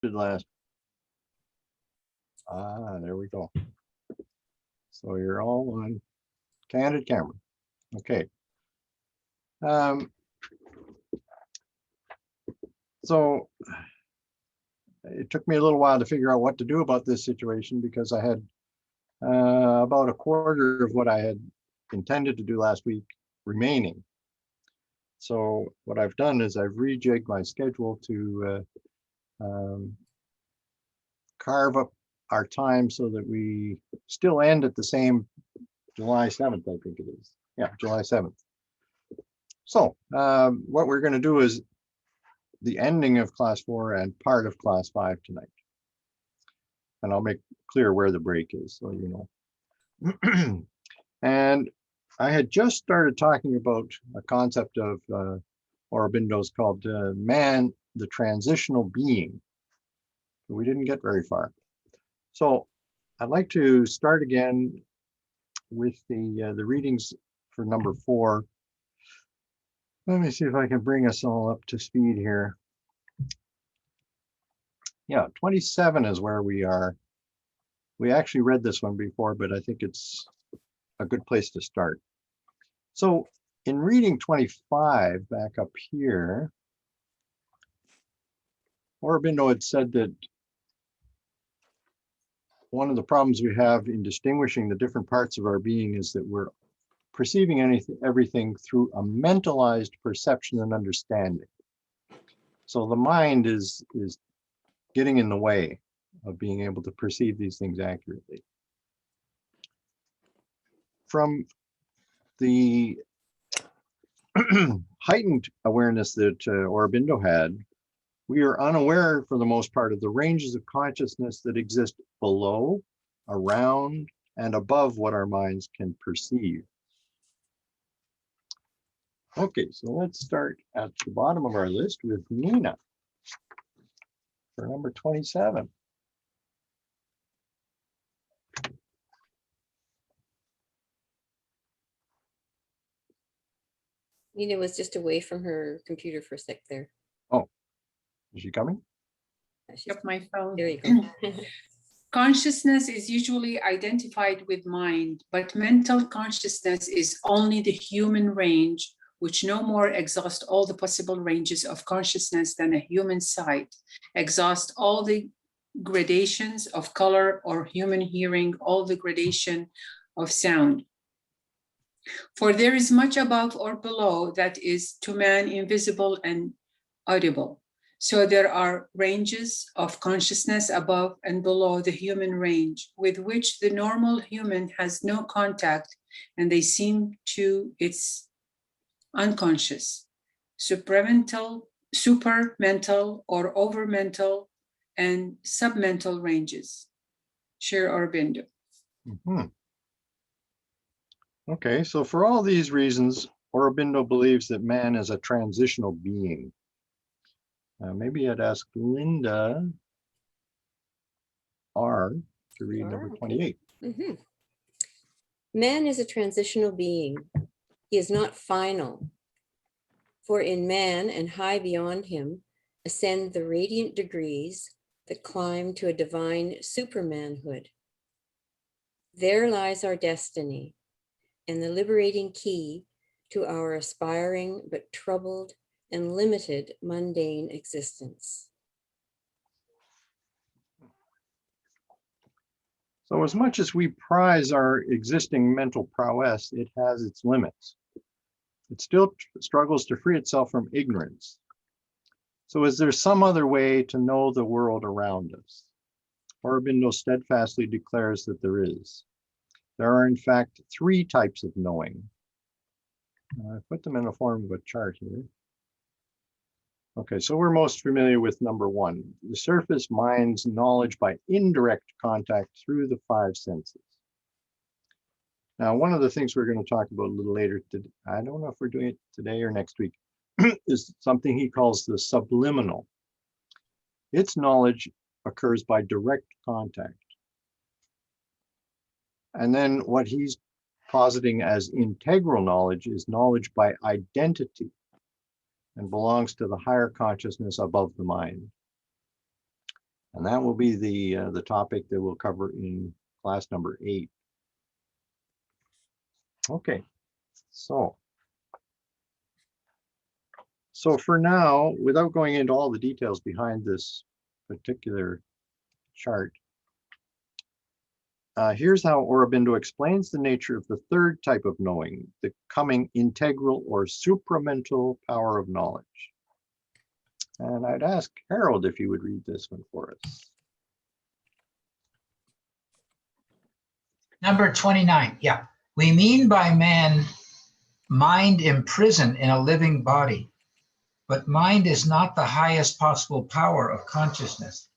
did last. There we go. So you're all on candid camera. Okay. So it took me a little while to figure out what to do about this situation because I had about a quarter of what I had intended to do last week remaining. So what I've done is I've rejigged my schedule to carve up our time so that we still end at the same July 7th, I think it is. Yeah, July 7th. So what we're going to do is the ending of class 4 and part of class 5 tonight. And I'll make clear where the break is so you know. And I had just started talking about a concept of Aurobindo's called man, the transitional being. We didn't get very far. So I'd like to start again with the readings for number 4. Let me see if I can bring us all up to speed here. Yeah, 27 is where we are. We actually read this one before, but I think it's a good place to start. So in reading 25, back up here, Aurobindo had said that one of the problems we have in distinguishing the different parts of our being is that we're perceiving everything through a mentalized perception and understanding. So the mind is getting in the way of being able to perceive these things accurately. From the heightened awareness that Aurobindo had, we are unaware for the most part of the ranges of consciousness that exist below, around, and above what our minds can perceive. Okay, so let's start at the bottom of our list with Nina for number 27. Nina was just away from her computer for a sec there. Oh, is she coming? Of my phone. There you go. Consciousness is usually identified with mind, but mental consciousness is only the human range, which no more exhausts all the possible ranges of consciousness than a human sight exhausts all the gradations of color, or human hearing all the gradation of sound. For there is much above or below that is to man invisible and audible. So there are ranges of consciousness above and below the human range, with which the normal human has no contact, and they seem to its unconscious, supramental, or overmental, and submental ranges. Share Aurobindo. Mm-hmm. Okay, so for all these reasons, Aurobindo believes that man is a transitional being. Maybe I'd ask Linda R. to read number 28. Mm-hmm. Man is a transitional being. He is not final. For in man and high beyond him ascend the radiant degrees that climb to a divine supermanhood. There lies our destiny and the liberating key to our aspiring but troubled and limited mundane existence. So as much as we prize our existing mental prowess, it has its limits. It still struggles to free itself from ignorance. So is there some other way to know the world around us? Aurobindo steadfastly declares that there is. There are in fact 3 types of knowing. I put them in the form of a chart here. Okay, so we're most familiar with number 1, the surface mind's knowledge by indirect contact through the 5 senses. Now, one of the things we're going to talk about a little later, I don't know if we're doing it today or next week, is something he calls the subliminal. Its knowledge occurs by direct contact. And then what he's positing as integral knowledge is knowledge by identity and belongs to the higher consciousness above the mind. And that will be the topic that we'll cover in class number 8. Okay, so for now, without going into all the details behind this particular chart, here's how Aurobindo explains the nature of the third type of knowing, the coming integral or supramental power of knowledge. And I'd ask Harold if he would read this one for us. Number 29, yeah. We mean by man, mind imprisoned in a living body, but mind is not the highest possible power of consciousness.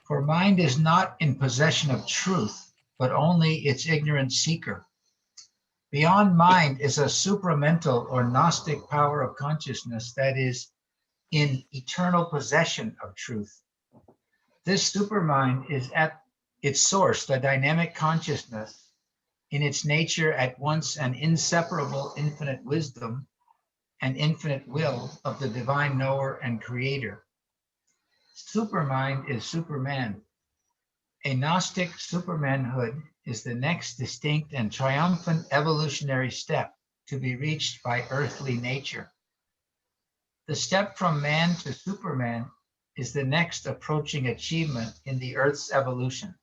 For mind is not in possession of truth, but only its ignorant seeker. Beyond mind is a supramental or Gnostic power of consciousness that is in eternal possession of truth. This supermind is at its source, the dynamic consciousness, in its nature at once an inseparable infinite wisdom and infinite will of the divine knower and creator. Supermind is Superman. A Gnostic supermanhood is the next distinct and triumphant evolutionary step to be reached by earthly nature. The step from man to Superman is the next approaching achievement in the Earth's evolution.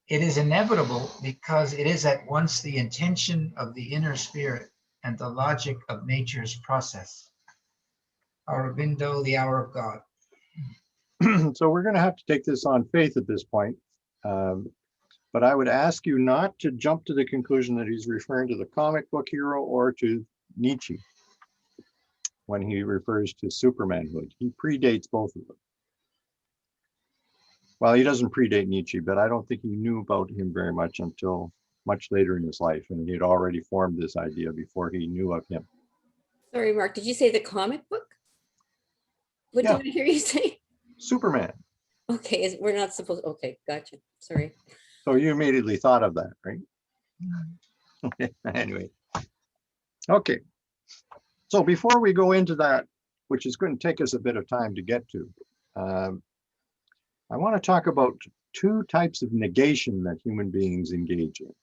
It is inevitable because it is at once the intention of the inner spirit and the logic of nature's process. Aurobindo, The Hour of God. So we're going to have to take this on faith at this point. But I would ask you not to jump to the conclusion that he's referring to the comic book hero or to Nietzsche when he refers to supermanhood. He predates both of them. Well, he doesn't predate Nietzsche, but I don't think he knew about him very much until much later in his life, and he had already formed this idea before he knew of him. Sorry, Mark, did you say the comic book? What Yeah. did I hear you say? Superman. Okay, we're not supposed, okay, gotcha, sorry. So you immediately thought of that, right? Anyway. Okay. So before we go into that, which is going to take us a bit of time to get to, I want to talk about 2 types of negation that human beings engage in.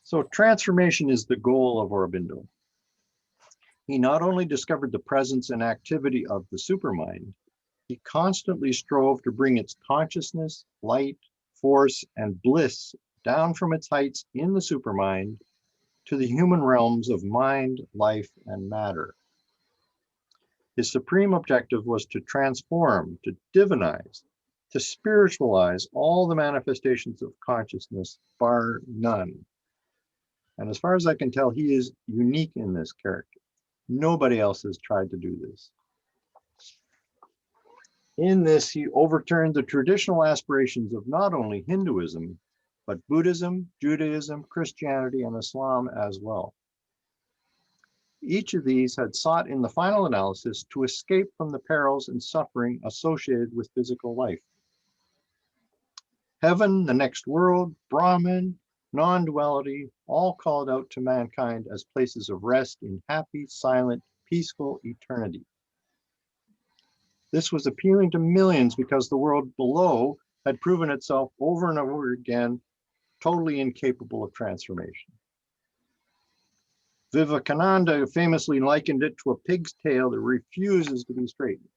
So transformation is the goal of Aurobindo. He not only discovered the presence and activity of the supermind, he constantly strove to bring its consciousness, light, force, and bliss down from its heights in the supermind to the human realms of mind, life, and matter. His supreme objective was to transform, to divinize, to spiritualize all the manifestations of consciousness, bar none. And as far as I can tell, he is unique in this character. Nobody else has tried to do this. In this, he overturned the traditional aspirations of not only Hinduism, but Buddhism, Judaism, Christianity, and Islam as well. Each of these had sought in the final analysis to escape from the perils and suffering associated with physical life. Heaven, the next world, Brahman, non-duality, all called out to mankind as places of rest in happy, silent, peaceful eternity. This was appealing to millions because the world below had proven itself over and over again totally incapable of transformation. Vivekananda famously likened it to a pig's tail that refuses to be straightened.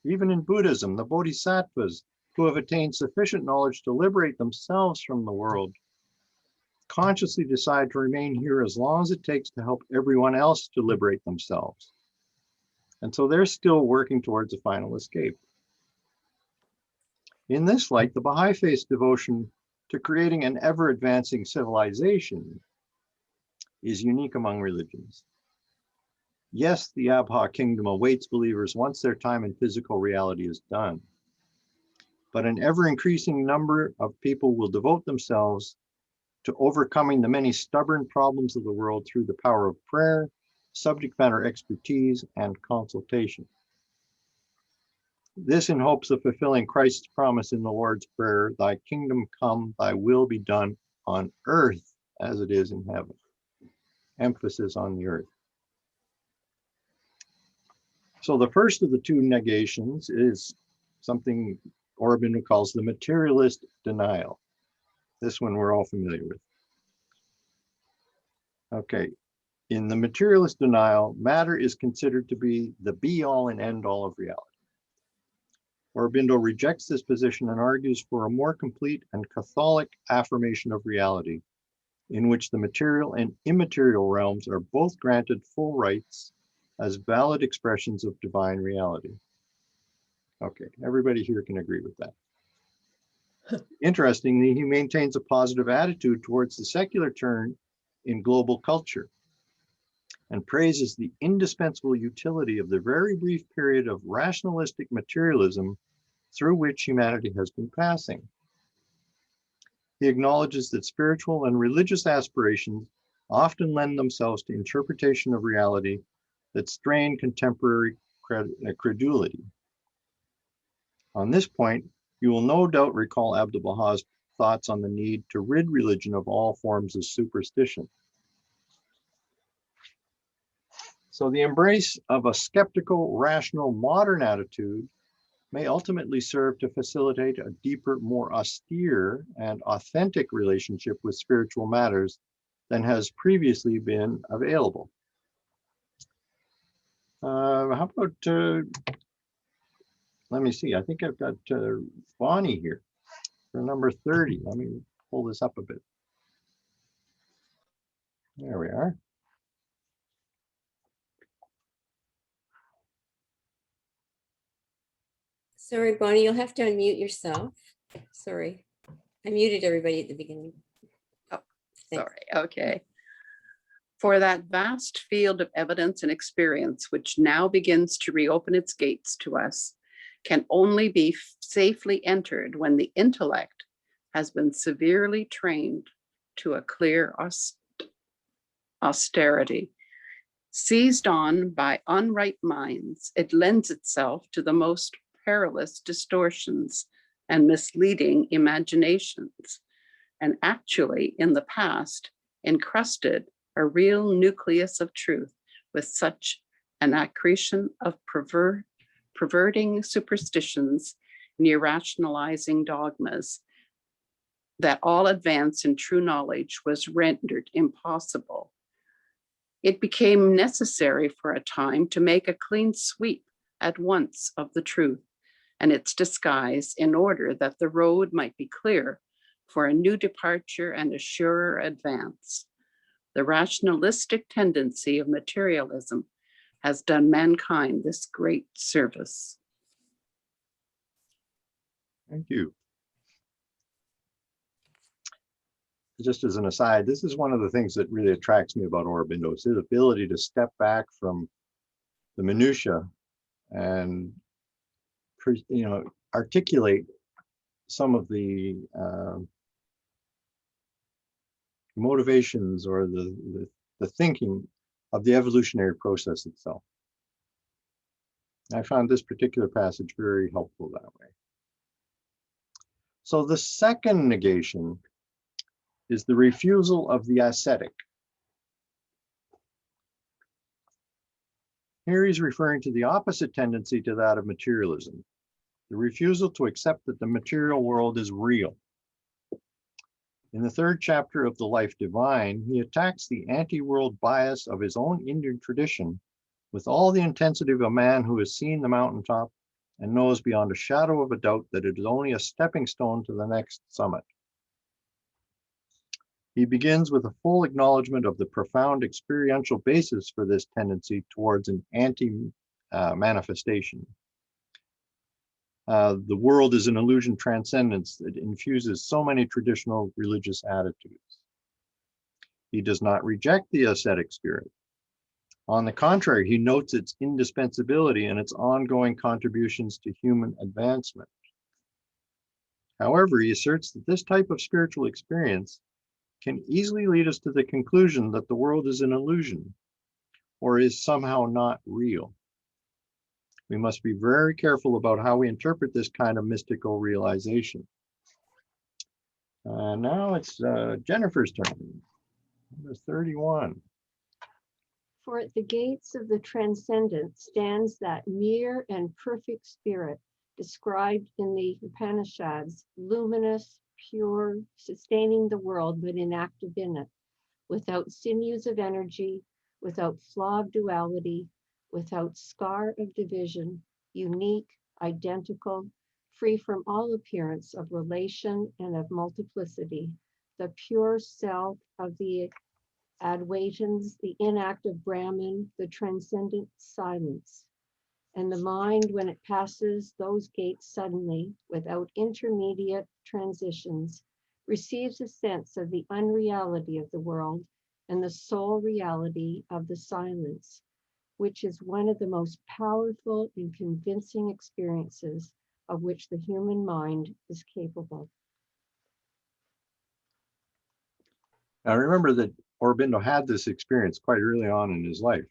Even in Buddhism, the bodhisattvas who have attained sufficient knowledge to liberate themselves from the world consciously decide to remain here as long as it takes to help everyone else to liberate themselves. And so they're still working towards a final escape. In this light, the Baha'i Faith's devotion to creating an ever-advancing civilization is unique among religions. Yes, the Abha kingdom awaits believers once their time in physical reality is done. But an ever-increasing number of people will devote themselves to overcoming the many stubborn problems of the world through the power of prayer, subject matter expertise, and consultation. This in hopes of fulfilling Christ's promise in the Lord's Prayer, "Thy kingdom come, thy will be done on earth as it is in heaven." Emphasis on the earth. So the first of the two negations is something Aurobindo calls the Materialist Denial. This one we're all familiar with. Okay, in the Materialist Denial, matter is considered to be the be-all and end-all of reality. Aurobindo rejects this position and argues for a more complete and Catholic affirmation of reality, in which the material and immaterial realms are both granted full rights as valid expressions of divine reality. Okay, everybody here can agree with that. Interestingly, he maintains a positive attitude towards the secular turn in global culture and praises the indispensable utility of the very brief period of rationalistic materialism through which humanity has been passing. He acknowledges that spiritual and religious aspirations often lend themselves to interpretation of reality that strain contemporary credulity. On this point, you will no doubt recall Abdu'l-Baha's thoughts on the need to rid religion of all forms of superstition. So the embrace of a skeptical, rational, modern attitude may ultimately serve to facilitate a deeper, more austere and authentic relationship with spiritual matters than has previously been available. How about, let me see, I think I've got Bonnie here for number 30. Let me pull this up a bit. There we are. Sorry, Bonnie, you'll have to unmute yourself. Sorry. I muted everybody at the beginning. Oh, Thanks. sorry. Okay. For that vast field of evidence and experience, which now begins to reopen its gates to us, can only be safely entered when the intellect has been severely trained to a clear austerity. Seized on by unright minds, it lends itself to the most perilous distortions and misleading imaginations, and actually in the past encrusted a real nucleus of truth with such an accretion of perverting superstitions and irrationalizing dogmas that all advance in true knowledge was rendered impossible. It became necessary for a time to make a clean sweep at once of the truth and its disguise in order that the road might be clear for a new departure and a surer advance. The rationalistic tendency of materialism has done mankind this great service. Thank you. Just as an aside, this is one of the things that really attracts me about Aurobindo, is his ability to step back from the minutia and, articulate some of the motivations or the thinking of the evolutionary process itself. I found this particular passage very helpful that way. So the second negation is the refusal of the ascetic. Here he's referring to the opposite tendency to that of materialism, the refusal to accept that the material world is real. In the third chapter of The Life Divine, he attacks the anti-world bias of his own Indian tradition with all the intensity of a man who has seen the mountaintop and knows beyond a shadow of a doubt that it is only a stepping stone to the next summit. He begins with a full acknowledgement of the profound experiential basis for this tendency towards an anti-manifestation. The world is an illusion transcendence that infuses so many traditional religious attitudes. He does not reject the ascetic spirit. On the contrary, he notes its indispensability and its ongoing contributions to human advancement. However, he asserts that this type of spiritual experience can easily lead us to the conclusion that the world is an illusion or is somehow not real. We must be very careful about how we interpret this kind of mystical realization. Now it's Jennifer's turn, number 31. For at the gates of the transcendent stands that mere and perfect spirit described in the Upanishads, luminous, pure, sustaining the world, but inactive in it, without sinews of energy, without flaw of duality, without scar of division, unique, identical, free from all appearance of relation and of multiplicity, the pure self of the Advaitins, the inactive Brahman, the transcendent silence. And the mind, when it passes those gates suddenly, without intermediate transitions, receives a sense of the unreality of the world and the sole reality of the silence, which is one of the most powerful and convincing experiences of which the human mind is capable. Now remember that Aurobindo had this experience quite early on in his life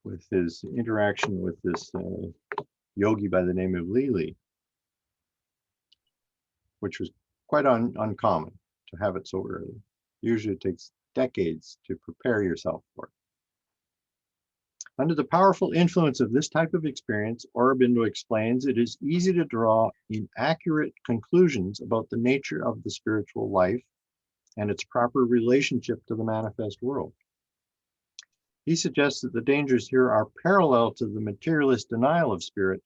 with his interaction with this yogi by the name of Lili, which was quite uncommon to have it so early. Usually it takes decades to prepare yourself for it. Under the powerful influence of this type of experience, Aurobindo explains it is easy to draw inaccurate conclusions about the nature of the spiritual life and its proper relationship to the manifest world. He suggests that the dangers here are parallel to the materialist denial of spirit,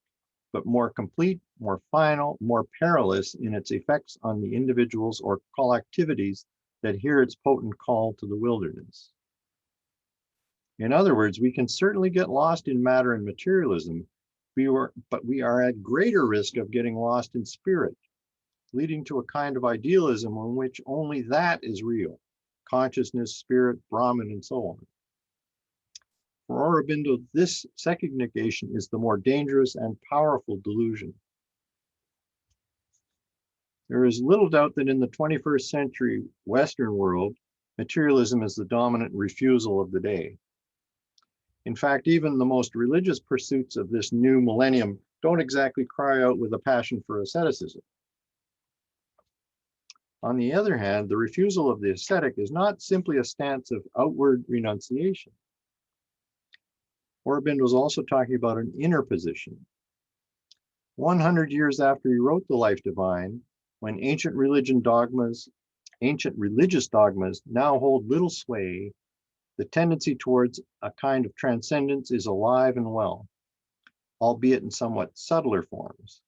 but more complete, more final, more perilous in its effects on the individuals or collectivities that hear its potent call to the wilderness. In other words, we can certainly get lost in matter and materialism, but we are at greater risk of getting lost in spirit, leading to a kind of idealism in which only that is real: consciousness, spirit, Brahman, and so on. For Aurobindo, this second negation is the more dangerous and powerful delusion. There is little doubt that in the 21st century Western world, materialism is the dominant refusal of the day. In fact, even the most religious pursuits of this new millennium don't exactly cry out with a passion for asceticism. On the other hand, the refusal of the ascetic is not simply a stance of outward renunciation. Aurobindo is also talking about an inner position. 100 years after he wrote The Life Divine, when ancient religious dogmas now hold little sway, the tendency towards a kind of transcendence is alive and well, albeit in somewhat subtler forms.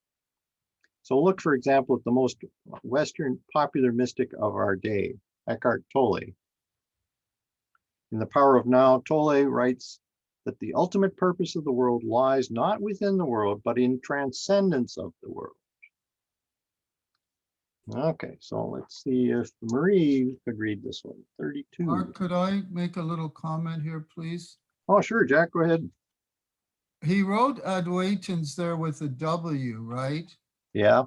So look, for example, at the most Western popular mystic of our day, Eckhart Tolle. In The Power of Now, Tolle writes that the ultimate purpose of the world lies not within the world, but in transcendence of the world. Okay, so let's see if Marie could read this one, 32. Mark, could I make a little comment here, please? Oh, sure, Jack, go ahead. He wrote Advaitins there with a W, right? Yeah,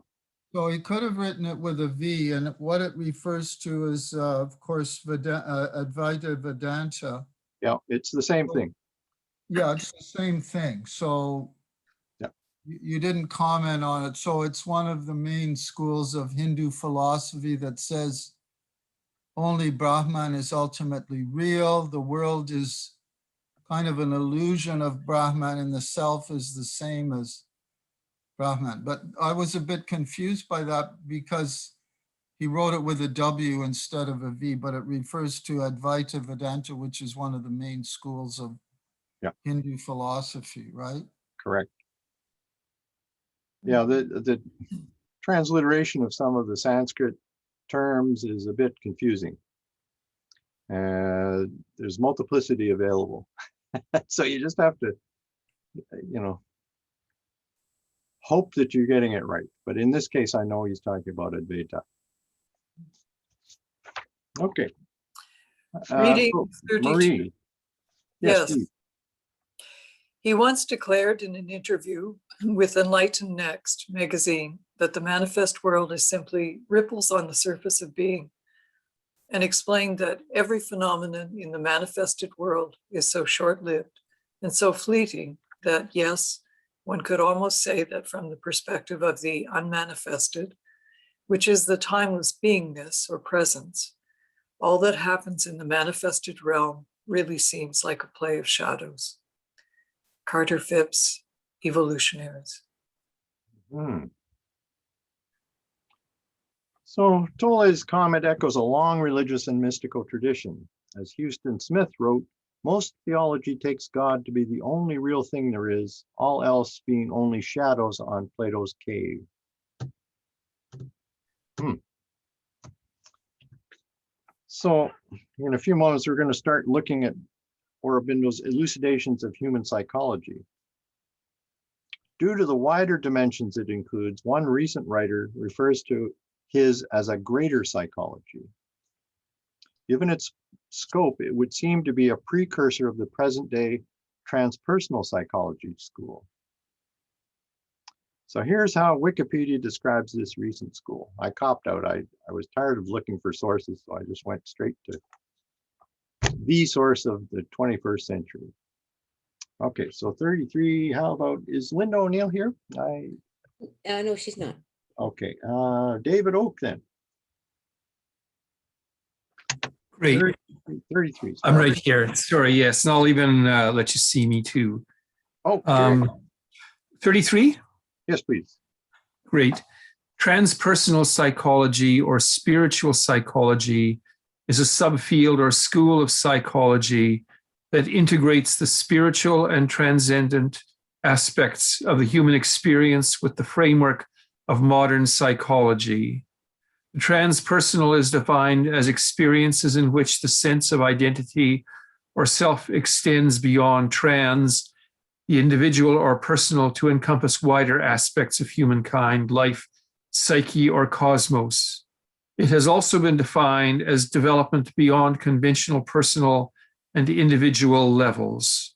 So he could have written it with a V, and what it refers to is, of course, Advaita Vedanta. yeah, it's the same thing. Yeah, it's the same thing. So Yeah. you didn't comment on it. So it's one of the main schools of Hindu philosophy that says only Brahman is ultimately real. The world is kind of an illusion of Brahman, and the self is the same as Brahman. But I was a bit confused by that because he wrote it with a W instead of a V, but it refers to Advaita Vedanta, which is one of the main schools of Hindu philosophy, right? Correct. Yeah, the transliteration of some of the Sanskrit terms is a bit confusing. There's multiplicity available. So you just have to, hope that you're getting it right. But in this case, I know he's talking about Advaita. Okay. Reading So, 32. Marie. Yes. Please. He once declared in an interview with Enlighten Next magazine that the manifest world is simply ripples on the surface of being, and explained that every phenomenon in the manifested world is so short-lived and so fleeting that, yes, one could almost say that from the perspective of the unmanifested, which is the timeless beingness or presence, all that happens in the manifested realm really seems like a play of shadows. Carter Phipps, Evolutionaries. Hmm. So Tolle's comment echoes a long religious and mystical tradition. As Houston Smith wrote, most theology takes God to be the only real thing there is, all else being only shadows on Plato's cave. So in a few moments, we're going to start looking at Aurobindo's elucidations of human psychology. Due to the wider dimensions it includes, one recent writer refers to his as a greater psychology. Given its scope, it would seem to be a precursor of the present-day transpersonal psychology school. So here's how Wikipedia describes this recent school. I copped out. I was tired of looking for sources, so I just went straight to the source of the 21st century. Okay, so 33, how about, is Linda O'Neill here? No, she's not. Okay, David Oak then. Great. 33. I'm right here. Sorry, yes, and I'll even let you see me too. Oh, sure. 33? Yes, please. Great. Transpersonal psychology or spiritual psychology is a subfield or school of psychology that integrates the spiritual and transcendent aspects of the human experience with the framework of modern psychology. Transpersonal is defined as experiences in which the sense of identity or self extends beyond trans, the individual or personal, to encompass wider aspects of humankind, life, psyche, or cosmos. It has also been defined as development beyond conventional personal and individual levels.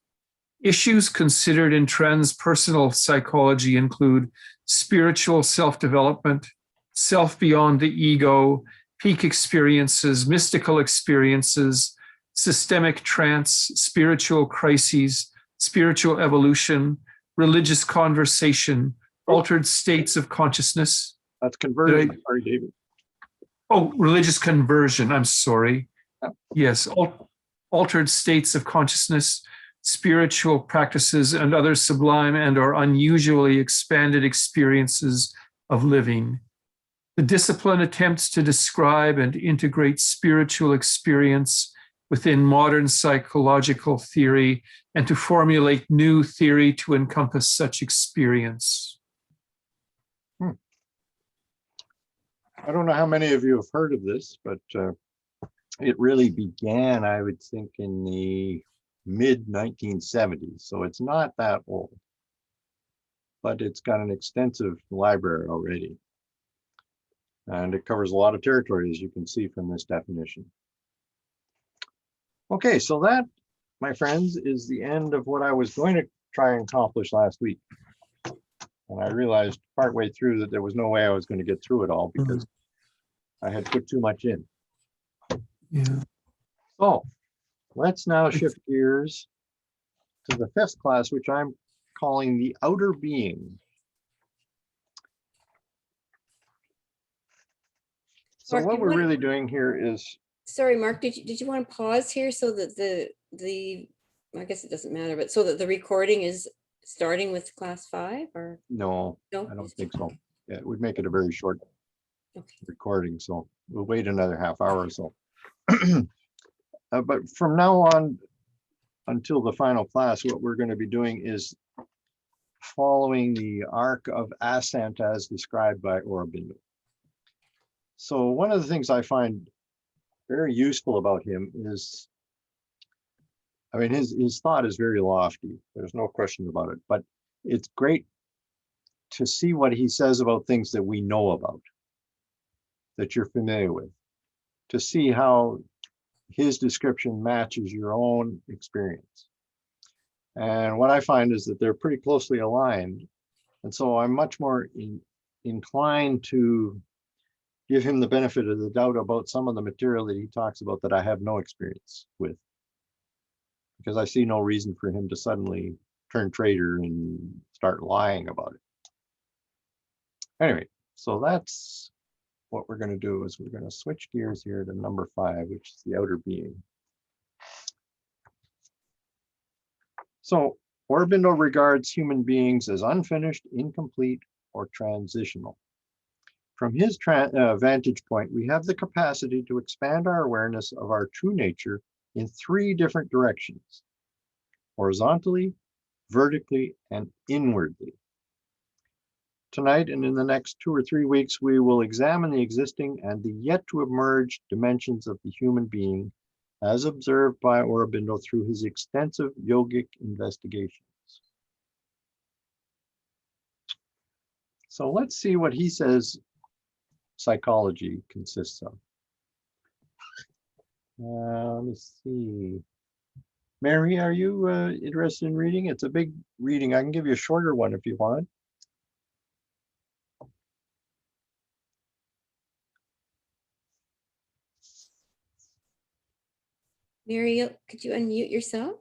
Issues considered in transpersonal psychology include spiritual self-development, self beyond the ego, peak experiences, mystical experiences, systemic trance, spiritual crises, spiritual evolution, religious conversation, altered states of consciousness. That's conversion. Sorry, David. Oh, religious conversion. I'm sorry. Yeah. Yes, altered states of consciousness, spiritual practices, and other sublime and or unusually expanded experiences of living. The discipline attempts to describe and integrate spiritual experience within modern psychological theory and to formulate new theory to encompass such experience. I don't know how many of you have heard of this, but it really began, I would think, in the mid 1970s. So it's not that old, but it's got an extensive library already. And it covers a lot of territory, as you can see from this definition. Okay, so that, my friends, is the end of what I was going to try and accomplish last week. And I realized partway through that there was no way I was going to get through it all because I had put too much in. Yeah. So let's now shift gears to the 5th class, which I'm calling the outer being. So Mark, what you we're want- really doing here is, Sorry, Mark, did you want to pause here so that the I guess it doesn't matter, but so that the recording is starting with class 5 or no, no? I don't think so. Yeah, it would make it a very short Okay. recording, so we'll wait another half hour or so. But from now on until the final class, what we're going to be doing is following the arc of Ascent as described by Aurobindo. So one of the things I find very useful about him is, I mean, his thought is very lofty. There's no question about it, but it's great to see what he says about things that we know about, that you're familiar with, to see how his description matches your own experience. And what I find is that they're pretty closely aligned. And so I'm much more inclined to give him the benefit of the doubt about some of the material that he talks about that I have no experience with, because I see no reason for him to suddenly turn traitor and start lying about it. Anyway, so that's what we're going to do, is we're going to switch gears here to number 5, which is the outer being. So Aurobindo regards human beings as unfinished, incomplete, or transitional. From his vantage point, we have the capacity to expand our awareness of our true nature in three different directions: horizontally, vertically, and inwardly. Tonight and in the next 2 or 3 weeks, we will examine the existing and the yet to emerge dimensions of the human being as observed by Aurobindo through his extensive yogic investigations. So let's see what he says psychology consists of. Let me see. Mary, are you interested in reading? It's a big reading. I can give you a shorter one if you want. Muriel, could you unmute yourself?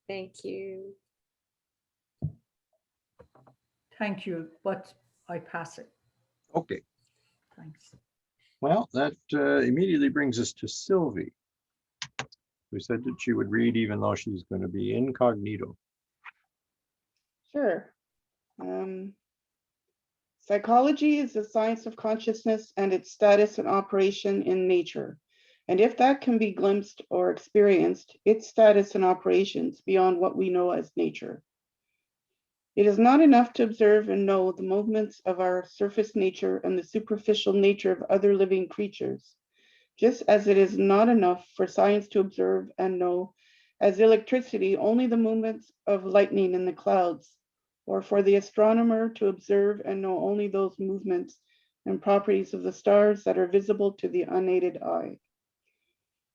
Thank you. Thank you, but I pass it. Okay. Thanks. Well, that immediately brings us to Sylvie, who said that she would read even though she's going to be incognito. Sure. Psychology is the science of consciousness and its status and operation in nature. And if that can be glimpsed or experienced, its status and operations beyond what we know as nature. It is not enough to observe and know the movements of our surface nature and the superficial nature of other living creatures, just as it is not enough for science to observe and know as electricity only the movements of lightning in the clouds, or for the astronomer to observe and know only those movements and properties of the stars that are visible to the unaided eye.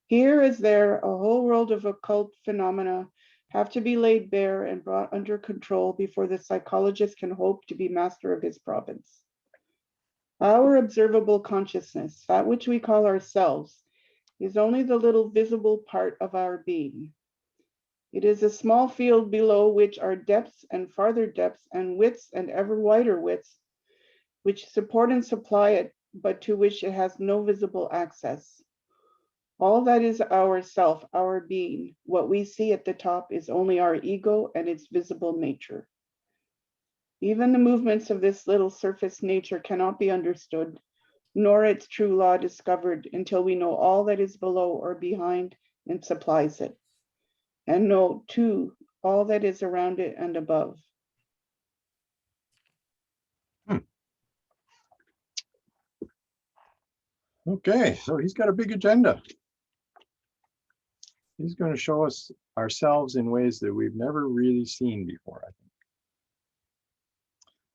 Here as there, a whole world of occult phenomena have to be laid bare and brought under control before the psychologist can hope to be master of his province. Our observable consciousness, that which we call ourselves, is only the little visible part of our being. It is a small field below which are depths and farther depths and widths and ever wider widths, which support and supply it, but to which it has no visible access. All that is our self, our being. What we see at the top is only our ego and its visible nature. Even the movements of this little surface nature cannot be understood, nor its true law discovered until we know all that is below or behind and supplies it, and know too all that is around it and above. Okay, so he's got a big agenda. He's going to show us ourselves in ways that we've never really seen before, I think.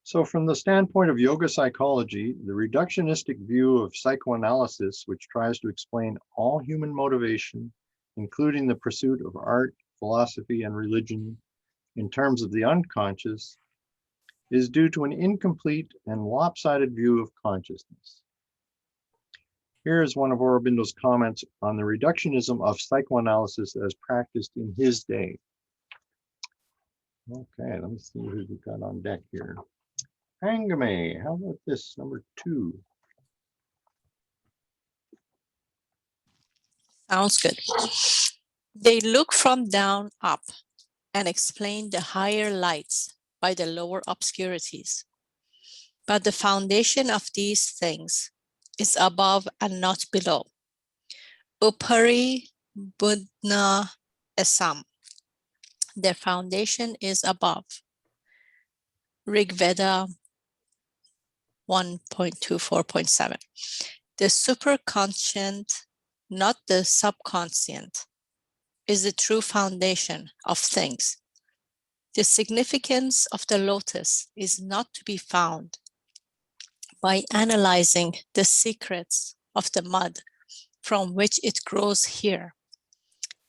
So from the standpoint of yoga psychology, the reductionistic view of psychoanalysis, which tries to explain all human motivation, including the pursuit of art, philosophy, and religion, in terms of the unconscious, is due to an incomplete and lopsided view of consciousness. Here is one of Aurobindo's comments on the reductionism of psychoanalysis as practiced in his day. Okay, let me see who we got on deck here. Hangame, how about this, number 2? Sounds good. They look from down up and explain the higher lights by the lower obscurities. But the foundation of these things is above and not below. Upari Budna Esam. Their foundation is above. Rigveda 1.24.7. The superconscient, not the subconscient, is the true foundation of things. The significance of the lotus is not to be found by analyzing the secrets of the mud from which it grows here.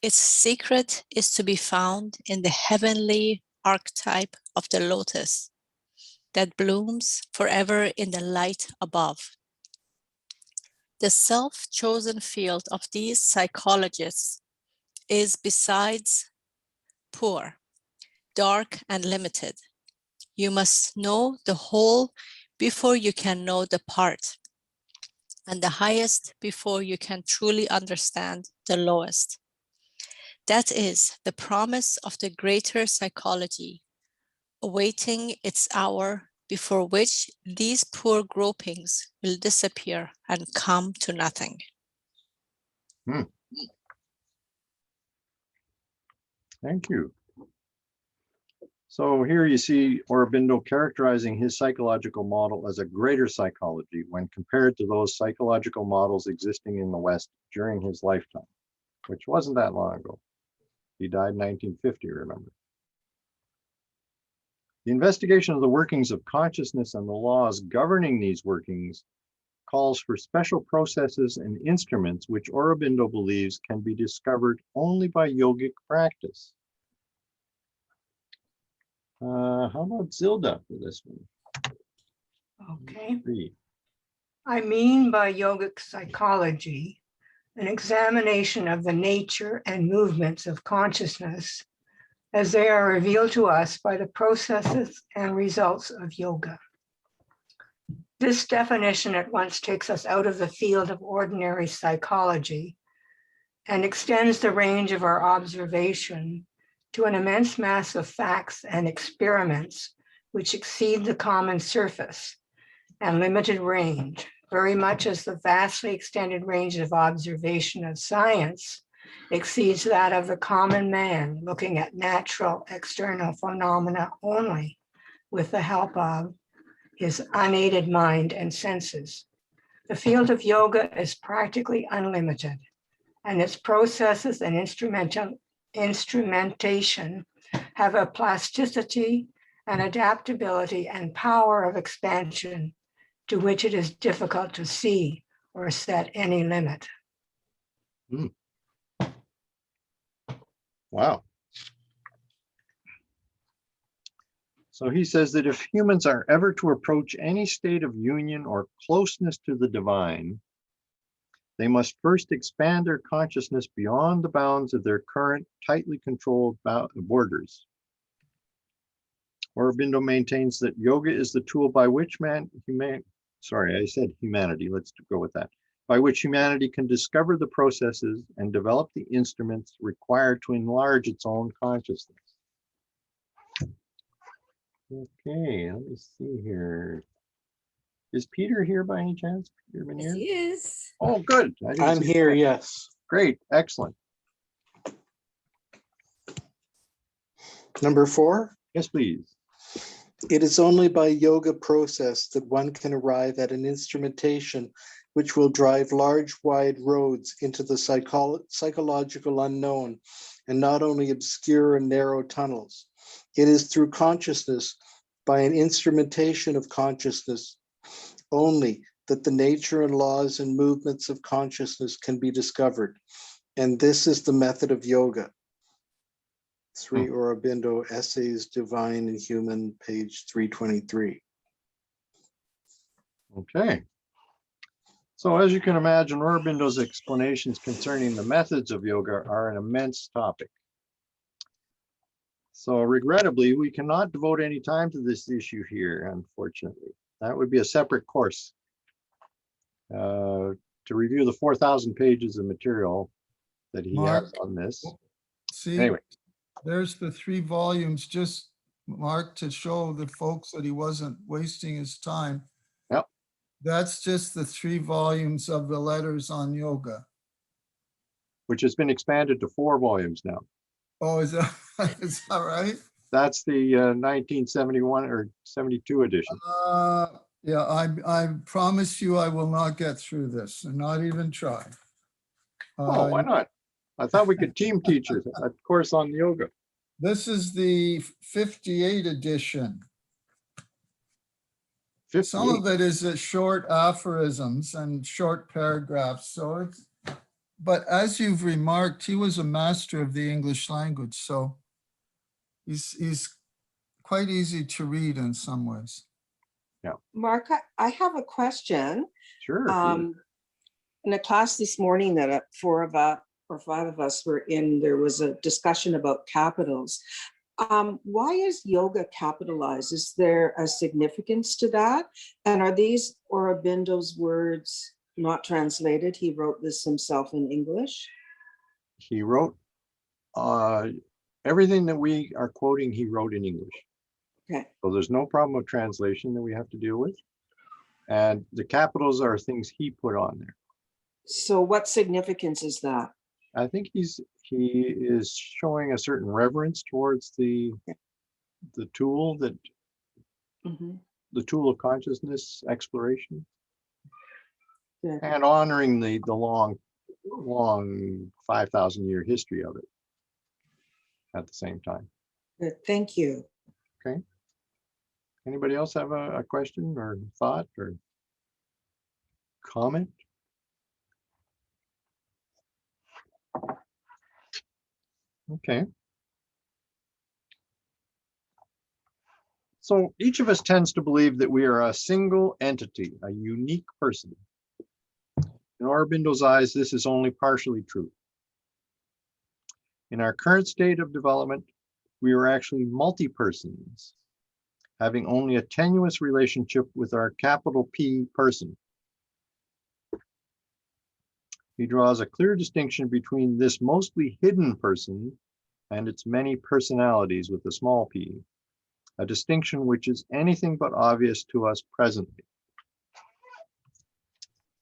Its secret is to be found in the heavenly archetype of the lotus that blooms forever in the light above. The self-chosen field of these psychologists is, besides poor, dark and limited. You must know the whole before you can know the part, and the highest before you can truly understand the lowest. That is the promise of the greater psychology, awaiting its hour before which these poor gropings will disappear and come to nothing. Thank you. So here you see Aurobindo characterizing his psychological model as a greater psychology when compared to those psychological models existing in the West during his lifetime, which wasn't that long ago. He died in 1950, remember. The investigation of the workings of consciousness and the laws governing these workings calls for special processes and instruments which Aurobindo believes can be discovered only by yogic practice. How about Zilda for this one? Okay. Three. I mean by yogic psychology, an examination of the nature and movements of consciousness as they are revealed to us by the processes and results of yoga. This definition at once takes us out of the field of ordinary psychology and extends the range of our observation to an immense mass of facts and experiments which exceed the common surface and limited range, very much as the vastly extended range of observation of science exceeds that of the common man looking at natural external phenomena only with the help of his unaided mind and senses. The field of yoga is practically unlimited, and its processes and instrumentation have a plasticity and adaptability and power of expansion to which it is difficult to see or set any limit. Wow. So he says that if humans are ever to approach any state of union or closeness to the divine, they must first expand their consciousness beyond the bounds of their current tightly controlled borders. Aurobindo maintains that yoga is the tool by which humanity, let's go with that, by which humanity can discover the processes and develop the instruments required to enlarge its own consciousness. Okay, let me see here. Is Peter here by any chance? Peter Yes, he is. Oh, good. I didn't I'm see here, that. yes. Great, excellent. Number 4, Yes, please. it is only by yoga process that one can arrive at an instrumentation which will drive large, wide roads into the psychological unknown and not only obscure and narrow tunnels. It is through consciousness, by an instrumentation of consciousness only, that the nature and laws and movements of consciousness can be discovered. And this is the method of yoga. Sri Aurobindo, Essays, Divine and Human, page 323. Okay. So as you can imagine, Aurobindo's explanations concerning the methods of yoga are an immense topic. So regrettably, we cannot devote any time to this issue here, unfortunately. That would be a separate course to review the 4,000 pages of material that he Mark, has on this. See, Anyway, there's the 3 volumes, just Mark to show the folks that he wasn't wasting his time. Yep. That's just the 3 volumes of the letters on yoga. which has been expanded to 4 volumes now. Oh, is that right? That's the 1971 or 72 edition. Yeah, I promise you I will not get through this and not even try. Oh, why not? I thought we could team teach a course on yoga. This is the 58 edition. 58. Some of it is short aphorisms and short paragraphs. So it's, but as you've remarked, he was a master of the English language. So he's quite easy to read in some ways. Mark, I have a question. Sure. In a class this morning that 4 of us or 5 of us were in, there was a discussion about capitals. Why is yoga capitalized? Is there a significance to that? And are these Aurobindo's words not translated? He wrote this himself in English. He wrote Everything that we are quoting, he wrote in English. Okay. So there's no problem of translation that we have to deal with. And the capitals are things he put on there. So what significance is that? I think he is showing a certain reverence towards the tool that the tool of consciousness exploration, Good. and honoring the long 5,000-year history of it at the same time. Good. Thank you. Okay. Anybody else have a question or thought or comment? Okay. So each of us tends to believe that we are a single entity, a unique person. In Aurobindo's eyes, this is only partially true. In our current state of development, we are actually multi-persons, having only a tenuous relationship with our capital P person. He draws a clear distinction between this mostly hidden person and its many personalities with a small p, a distinction which is anything but obvious to us presently.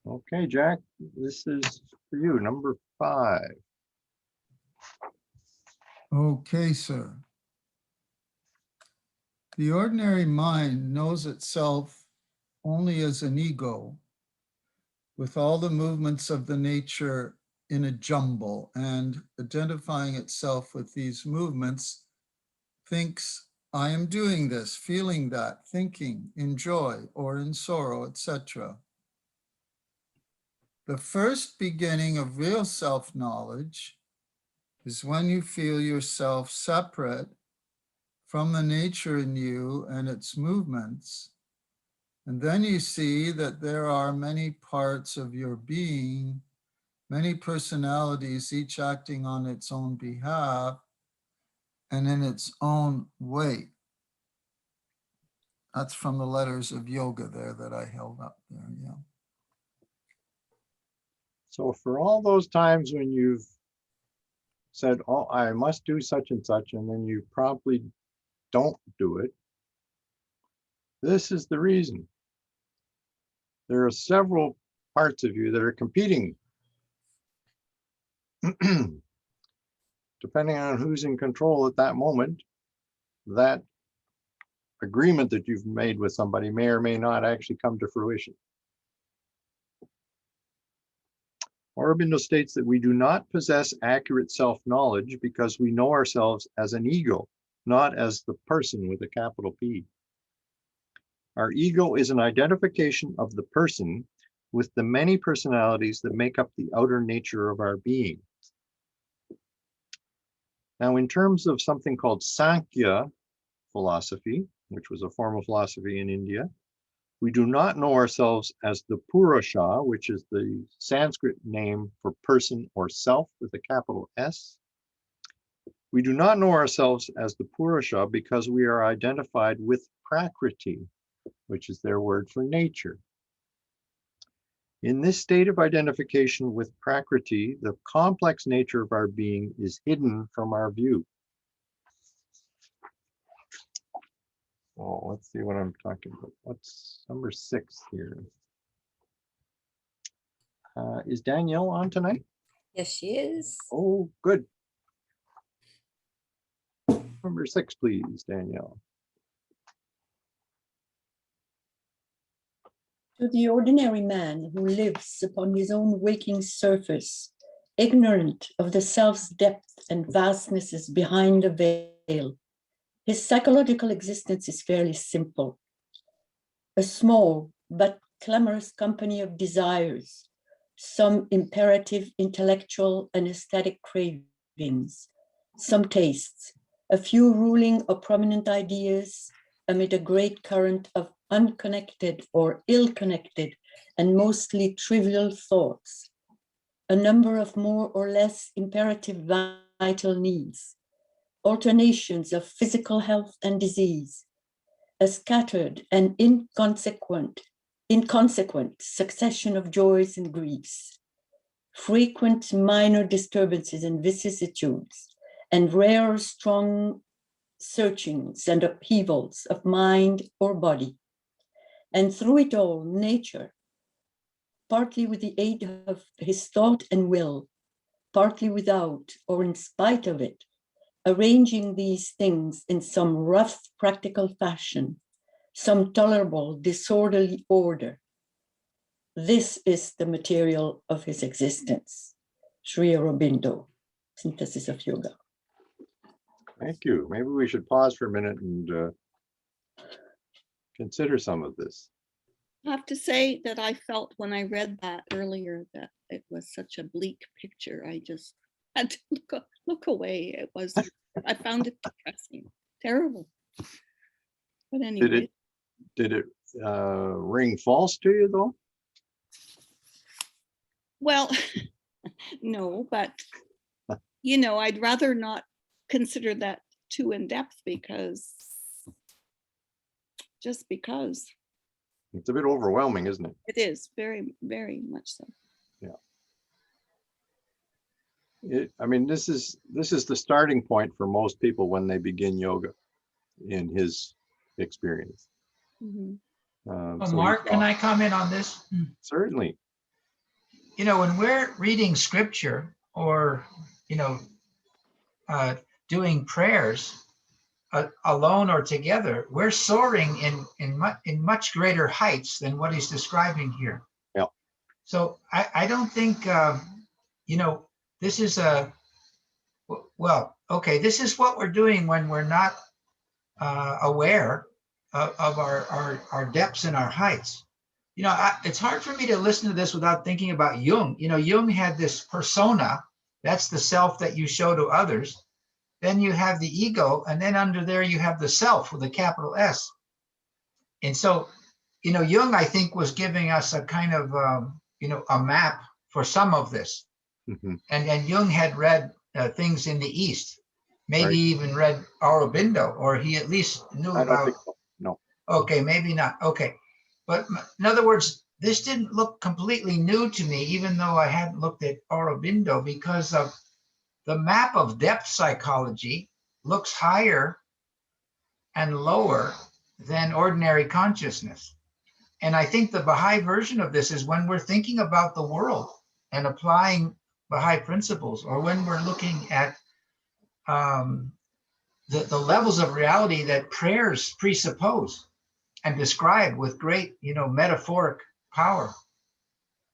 Okay, Jack, this is for you, number 5. Okay, sir. The ordinary mind knows itself only as an ego, with all the movements of the nature in a jumble, and identifying itself with these movements, thinks, I am doing this, feeling that, thinking in joy or in sorrow, etc. The first beginning of real self-knowledge is when you feel yourself separate from the nature in you and its movements. And then you see that there are many parts of your being, many personalities, each acting on its own behalf and in its own way. That's from the letters of yoga there that I held up there, yeah. So for all those times when you've said, oh, I must do such and such, and then you promptly don't do it, this is the reason. There are several parts of you that are competing. Depending on who's in control at that moment, that agreement that you've made with somebody may or may not actually come to fruition. Aurobindo states that we do not possess accurate self-knowledge because we know ourselves as an ego, not as the person with a capital P. Our ego is an identification of the person with the many personalities that make up the outer nature of our being. Now, in terms of something called Sakya Philosophy, which was a form of philosophy in India, we do not know ourselves as the Purusha, which is the Sanskrit name for person or self with a capital S. We do not know ourselves as the Purusha because we are identified with Prakriti, which is their word for nature. In this state of identification with Prakriti, the complex nature of our being is hidden from our view. Oh, let's see what I'm talking about. What's number 6 here? Is Danielle on tonight? Yes, she is. Oh, good. Number 6, please, Danielle. To the ordinary man who lives upon his own waking surface, ignorant of the self's depth and vastnesses behind the veil, his psychological existence is fairly simple. A small but clamorous company of desires, some imperative intellectual and aesthetic cravings, some tastes, a few ruling or prominent ideas amid a great current of unconnected or ill-connected and mostly trivial thoughts, a number of more or less imperative vital needs, alternations of physical health and disease, a scattered and inconsequent succession of joys and griefs, frequent minor disturbances and vicissitudes, and rare, strong searchings and upheavals of mind or body. And through it all, nature, partly with the aid of his thought and will, partly without or in spite of it, arranging these things in some rough practical fashion, some tolerable disorderly order. This is the material of his existence. Sri Aurobindo, Synthesis of Yoga. Thank you. Maybe we should pause for a minute and consider some of this. I have to say that I felt when I read that earlier that it was such a bleak picture. I just had to look away. It was, I found it depressing, terrible. But anyway. Did it ring false to you though? Well, no, but you know, I'd rather not consider that too in depth just because. It's a bit overwhelming, isn't it? It is very, very much so. Yeah. I mean, this is the starting point for most people when they begin yoga, in his experience. Mm-hmm. So Mark, can I comment on this? Certainly. You know, when we're reading scripture or, you know, doing prayers alone or together, we're soaring in much greater heights than what he's describing here. Yeah. So I don't think, you know, this is this is what we're doing when we're not aware of our depths and our heights. You know, it's hard for me to listen to this without thinking about Jung. You know, Jung had this persona, that's the self that you show to others. Then you have the ego, and then under there you have the self with a capital S. And so, you know, Jung, I think, was giving us a kind of, you know, a map for some of this. Mm-hmm. And Jung had read things in the East, maybe Right. even read Aurobindo, or he at least knew I don't about. think so. No. Okay, maybe not. Okay. But in other words, this didn't look completely new to me, even though I hadn't looked at Aurobindo, because of the map of depth psychology looks higher and lower than ordinary consciousness. And I think the Baha'i version of this is when we're thinking about the world and applying Baha'i principles, or when we're looking at the levels of reality that prayers presuppose and describe with great, you know, metaphoric power.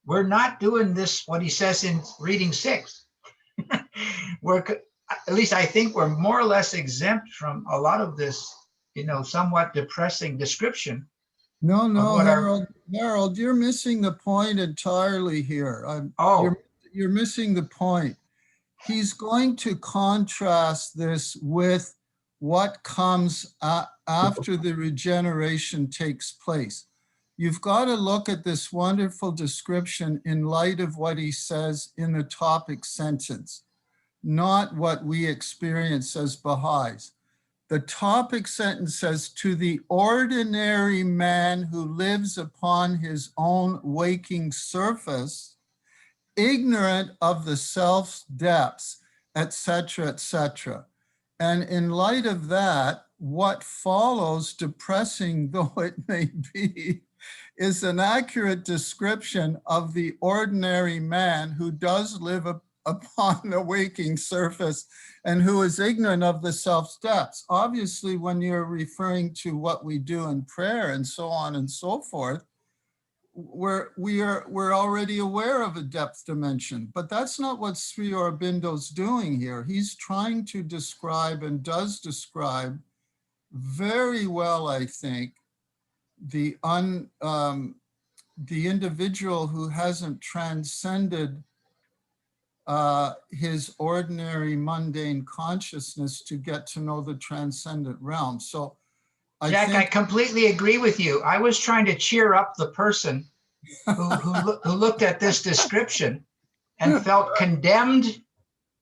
We're not doing this, what he says in reading 6. We're, at least I think we're more or less exempt from a lot of this, you know, somewhat depressing description. No, Harold, you're missing the point entirely here. You're missing the point. He's going to contrast this with what comes after the regeneration takes place. You've got to look at this wonderful description in light of what he says in the topic sentence, not what we experience as Baha'is. The topic sentence says, to the ordinary man who lives upon his own waking surface, ignorant of the self's depths, etc., etc. And in light of that, what follows, depressing though it may be, is an accurate description of the ordinary man who does live upon the waking surface and who is ignorant of the self's depths. Obviously, when you're referring to what we do in prayer and so on and so forth, we're already aware of a depth dimension, but that's not what Sri Aurobindo's doing here. He's trying to describe, and does describe very well, I think, the individual who hasn't transcended his ordinary mundane consciousness to get to know the transcendent realm. So Jack, I completely agree with you. I was trying to cheer up the person who looked at this description and felt condemned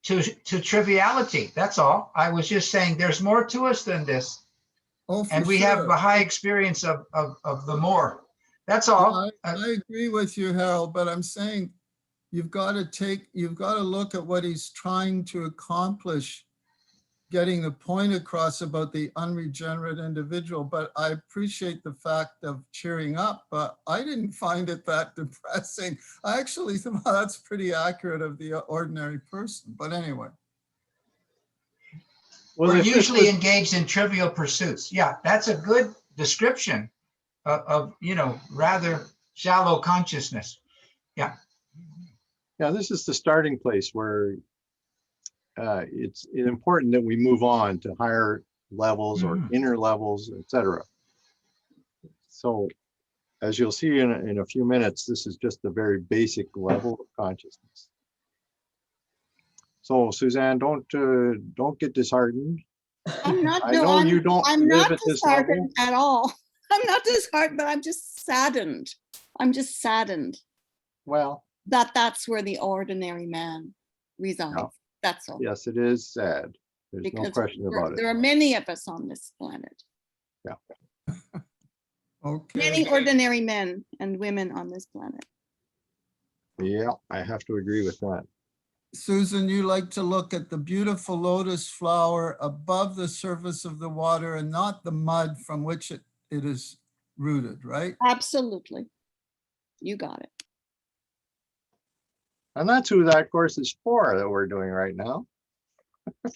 to triviality. That's all. I was just saying there's more to us than this. And we have Baha'i experience of the more. That's all. I agree with you, Harold, but I'm saying you've got to look at what he's trying to accomplish getting the point across about the unregenerate individual, but I appreciate the fact of cheering up. But I didn't find it that depressing. I actually thought that's pretty accurate of the ordinary person. But anyway. Well, We're if this usually was- engaged in trivial pursuits. Yeah, that's a good description of rather shallow consciousness. Yeah. Yeah, this is the starting place where it's important that we move on to higher levels or inner levels, etc. So as you'll see in a few minutes, this is just the very basic level of consciousness. So Suzanne, don't get disheartened. I'm not. I No, know you don't I'm live not at this level. disheartened at all. I'm not disheartened, but I'm just saddened. I'm just saddened Well, that that's where the ordinary man resides. no. That's all. Yes, it is sad. There's no Because question about it. there are many of us on this planet. Yeah. Okay. Many ordinary men and women on this planet. Yeah, I have to agree with that. Susan, you like to look at the beautiful lotus flower above the surface of the water and not the mud from which it is rooted, right? Absolutely. You got it. And that's who that course is for that we're doing right now.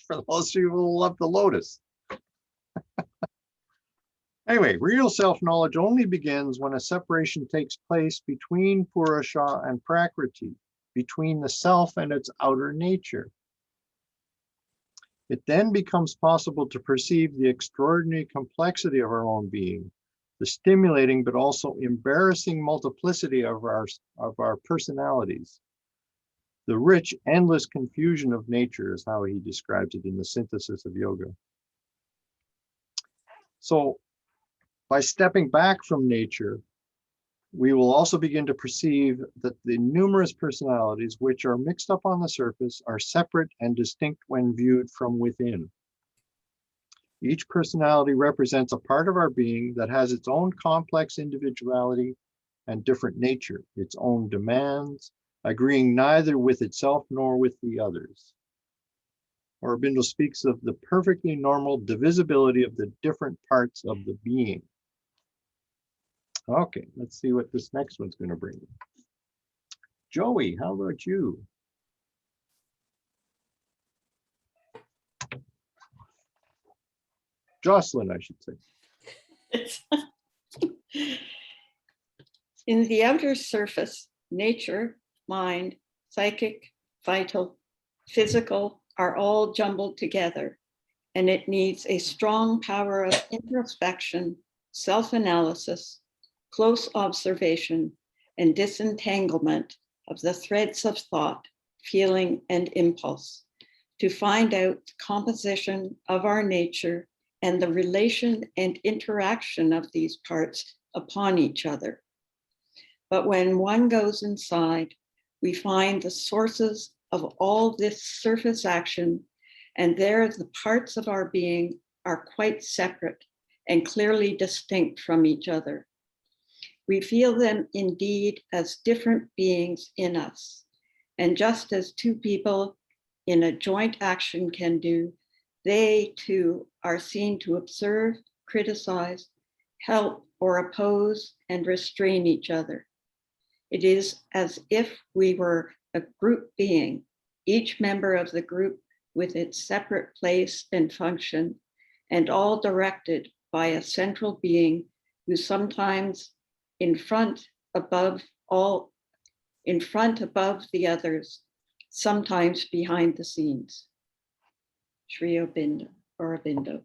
For those people who love the lotus. Anyway, real self-knowledge only begins when a separation takes place between Purusha and Prakriti, between the self and its outer nature. It then becomes possible to perceive the extraordinary complexity of our own being, the stimulating but also embarrassing multiplicity of our personalities. The rich, endless confusion of nature is how he describes it in the Synthesis of Yoga. So, by stepping back from nature, we will also begin to perceive that the numerous personalities which are mixed up on the surface are separate and distinct when viewed from within. Each personality represents a part of our being that has its own complex individuality and different nature, its own demands, agreeing neither with itself nor with the others. Aurobindo speaks of the perfectly normal divisibility of the different parts of the being. Okay, let's see what this next one's going to bring. Joey, how about you? Jocelyn, I should say. In the outer surface, nature, mind, psychic, vital, physical are all jumbled together, and it needs a strong power of introspection, self-analysis, close observation, and disentanglement of the threads of thought, feeling, and impulse to find out the composition of our nature and the relation and interaction of these parts upon each other. But when one goes inside, we find the sources of all this surface action, and there the parts of our being are quite separate and clearly distinct from each other. We feel them indeed as different beings in us. And just as two people in a joint action can do, they too are seen to observe, criticize, help, or oppose and restrain each other. It is as if we were a group being, each member of the group with its separate place and function, and all directed by a central being who sometimes in front above the others, sometimes behind the scenes. Sri Aurobindo.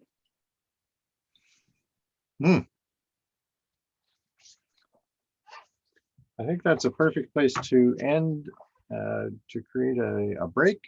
I think that's a perfect place to end, to create a break